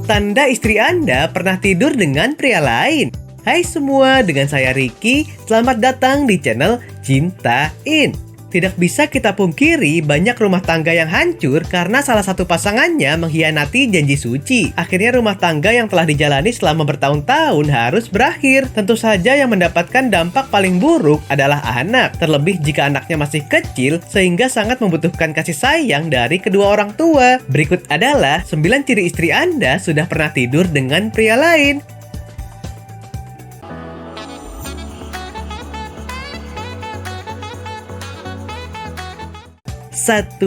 Tanda istri Anda pernah tidur dengan pria lain. Hai semua, dengan saya Ricky. Selamat datang di channel Cintain. Tidak bisa kita pungkiri banyak rumah tangga yang hancur karena salah satu pasangannya mengkhianati janji suci. Akhirnya rumah tangga yang telah dijalani selama bertahun-tahun harus berakhir. Tentu saja yang mendapatkan dampak paling buruk adalah anak. Terlebih jika anaknya masih kecil sehingga sangat membutuhkan kasih sayang dari kedua orang tua. Berikut adalah 9 ciri istri Anda sudah pernah tidur dengan pria lain. 1.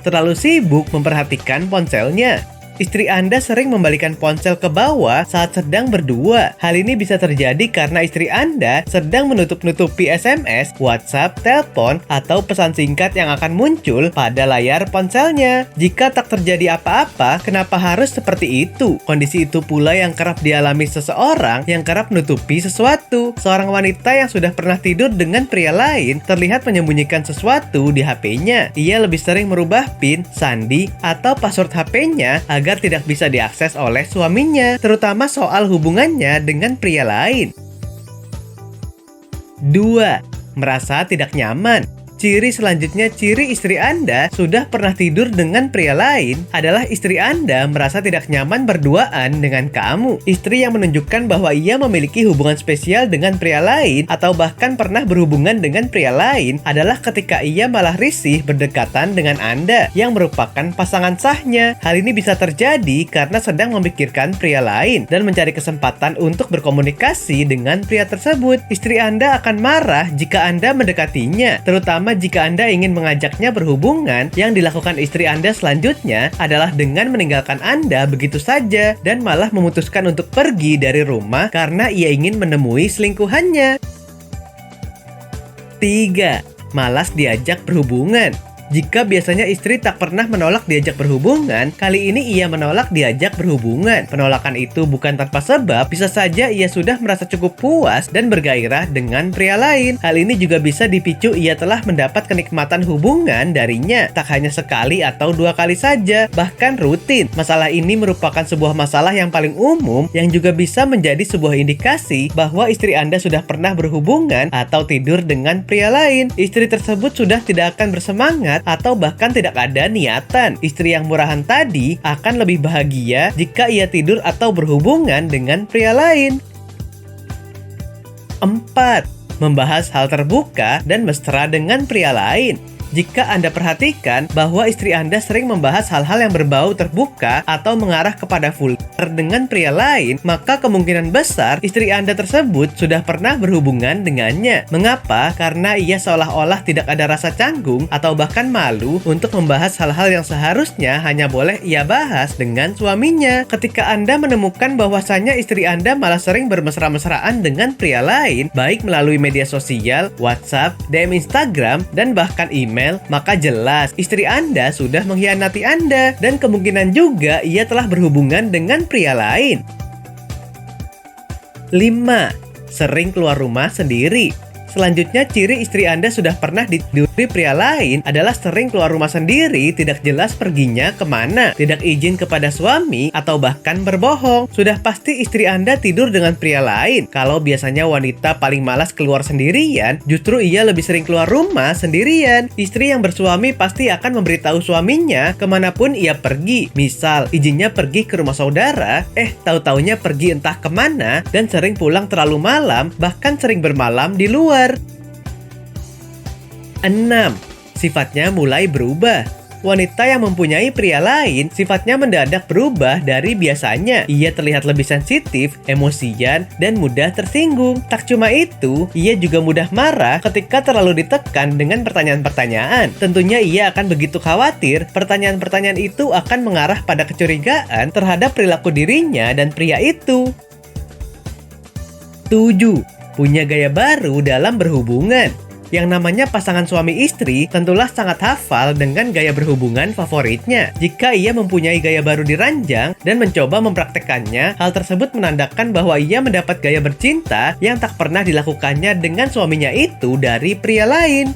Terlalu sibuk memperhatikan ponselnya. Istri Anda sering membalikan ponsel ke bawah saat sedang berdua. Hal ini bisa terjadi karena istri Anda sedang menutup-nutupi SMS, WhatsApp, telepon, atau pesan singkat yang akan muncul pada layar ponselnya. Jika tak terjadi apa-apa, kenapa harus seperti itu? Kondisi itu pula yang kerap dialami seseorang yang kerap menutupi sesuatu. Seorang wanita yang sudah pernah tidur dengan pria lain terlihat menyembunyikan sesuatu di HP-nya. Ia lebih sering merubah PIN, sandi, atau password HP-nya agar tidak bisa diakses oleh suaminya, terutama soal hubungannya dengan pria lain. 2. Merasa tidak nyaman. Ciri selanjutnya, ciri istri Anda sudah pernah tidur dengan pria lain adalah istri Anda merasa tidak nyaman berduaan dengan kamu. Istri yang menunjukkan bahwa ia memiliki hubungan spesial dengan pria lain atau bahkan pernah berhubungan dengan pria lain adalah ketika ia malah risih berdekatan dengan Anda yang merupakan pasangan sahnya. Hal ini bisa terjadi karena sedang memikirkan pria lain dan mencari kesempatan untuk berkomunikasi dengan pria tersebut. Istri Anda akan marah jika Anda mendekatinya, terutama jika Anda ingin mengajaknya berhubungan. Yang dilakukan istri Anda selanjutnya adalah dengan meninggalkan Anda begitu saja dan malah memutuskan untuk pergi dari rumah karena ia ingin menemui selingkuhannya. 3. Malas diajak berhubungan. Jika biasanya istri tak pernah menolak diajak berhubungan, kali ini ia menolak diajak berhubungan. Penolakan itu bukan tanpa sebab, bisa saja ia sudah merasa cukup puas dan bergairah dengan pria lain. Hal ini juga bisa dipicu ia telah mendapat kenikmatan hubungan darinya, tak hanya sekali atau 2 kali saja, bahkan rutin. Masalah ini merupakan sebuah masalah yang paling umum yang juga bisa menjadi sebuah indikasi bahwa istri Anda sudah pernah berhubungan atau tidur dengan pria lain. Istri tersebut sudah tidak akan bersemangat atau bahkan tidak ada niatan. Istri yang murahan tadi akan lebih bahagia jika ia tidur atau berhubungan dengan pria lain. 4. Membahas hal terbuka dan mesra dengan pria lain. Jika Anda perhatikan bahwa istri Anda sering membahas hal-hal yang berbau terbuka atau mengarah kepada vulgar dengan pria lain, maka kemungkinan besar istri Anda tersebut sudah pernah berhubungan dengannya. Mengapa? Karena ia seolah-olah tidak ada rasa canggung atau bahkan malu untuk membahas hal-hal yang seharusnya hanya boleh ia bahas dengan suaminya. Ketika Anda menemukan bahwasannya istri Anda malah sering bermesra-mesraan dengan pria lain, baik melalui media sosial, WhatsApp, DM Instagram, dan bahkan email, maka jelas istri Anda sudah mengkhianati Anda dan kemungkinan juga ia telah berhubungan dengan pria lain. 5. Sering keluar rumah sendiri. Selanjutnya, ciri istri Anda sudah pernah ditiduri pria lain adalah sering keluar rumah sendiri, tidak jelas perginya kemana, tidak izin kepada suami, atau bahkan berbohong. Sudah pasti istri Anda tidur dengan pria lain. Kalau biasanya wanita paling malas keluar sendirian, justru ia lebih sering keluar rumah sendirian. Istri yang bersuami pasti akan memberitahu suaminya kemanapun ia pergi. Misal, izinnya pergi ke rumah saudara, tahu-taunya pergi entah kemana, dan sering pulang terlalu malam, bahkan sering bermalam di luar. 6. Sifatnya mulai berubah. Wanita yang mempunyai pria lain sifatnya mendadak berubah dari biasanya. Ia terlihat lebih sensitif, emosian, dan mudah tersinggung. Tak cuma itu, ia juga mudah marah ketika terlalu ditekan dengan pertanyaan-pertanyaan. Tentunya ia akan begitu khawatir pertanyaan-pertanyaan itu akan mengarah pada kecurigaan terhadap perilaku dirinya dan pria itu. 7. Punya gaya baru dalam berhubungan. Yang namanya pasangan suami istri tentulah sangat hafal dengan gaya berhubungan favoritnya. Jika ia mempunyai gaya baru di ranjang dan mencoba mempraktekannya, hal tersebut menandakan bahwa ia mendapat gaya bercinta yang tak pernah dilakukannya dengan suaminya itu dari pria lain.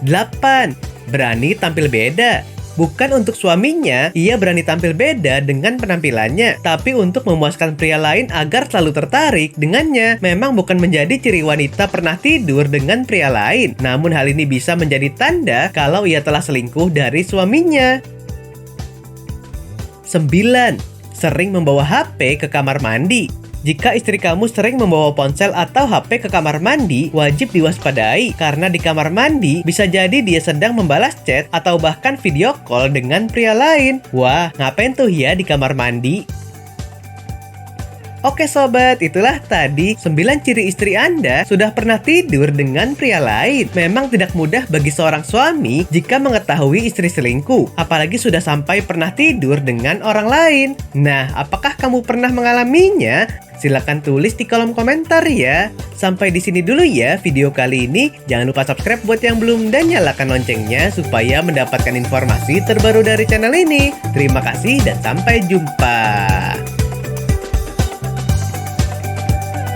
8. Berani tampil beda. Bukan untuk suaminya, ia berani tampil beda dengan penampilannya, tapi untuk memuaskan pria lain agar selalu tertarik dengannya. Memang bukan menjadi ciri wanita pernah tidur dengan pria lain, namun hal ini bisa menjadi tanda kalau ia telah selingkuh dari suaminya. 9. Sering membawa HP ke kamar mandi. Jika istri kamu sering membawa ponsel atau HP ke kamar mandi, wajib diwaspadai karena di kamar mandi bisa jadi dia sedang membalas chat atau bahkan video call dengan pria lain. Wah, ngapain tuh ya di kamar mandi? Oke sobat, itulah tadi 9 ciri istri Anda sudah pernah tidur dengan pria lain. Memang tidak mudah bagi seorang suami jika mengetahui istri selingkuh, apalagi sudah sampai pernah tidur dengan orang lain. Nah, apakah kamu pernah mengalaminya? Silahkan tulis di kolom komentar ya. Sampai di sini dulu ya video kali ini. Jangan lupa subscribe buat yang belum dan nyalakan loncengnya supaya mendapatkan informasi terbaru dari channel ini. Terima kasih dan sampai jumpa.